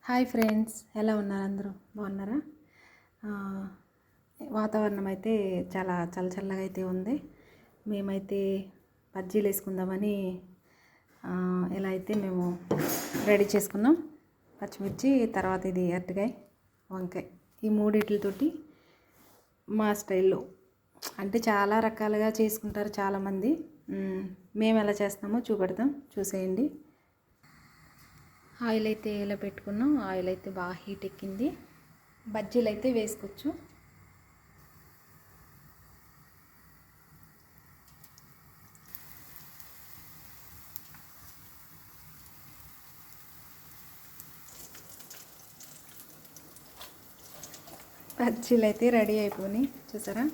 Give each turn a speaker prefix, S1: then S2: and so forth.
S1: Hi friends, ఎలా ఉన్నారు? అందరూ బాగున్నారా? ఆ, వాతావరణం అయితే చాలా చల్లగా అయితే ఉంది. మేమైతే బజ్జీలు వేసుకుందామని ఇలా అయితే మేము రెడీ చేసుకున్నాం. పచ్చిమిర్చి, తర్వాత ఇది అరటికాయ, వంకాయ, ఈ మూడిట్లతోటి మా స్టైల్లో అంటే చాలా రకాలుగా చేసుకుంటారు చాలామంది. మేము ఎలా చేస్తామో చూపెడతాం, చూసేయండి. ఆయిల్ అయితే ఇలా పెట్టుకున్నాం. ఆయిల్ అయితే బాగా హీట్ ఎక్కింది. బజ్జీలు అయితే వేసుకోవచ్చు. బజ్జీలు అయితే రెడీ అయిపోయినాయి, చూసారా?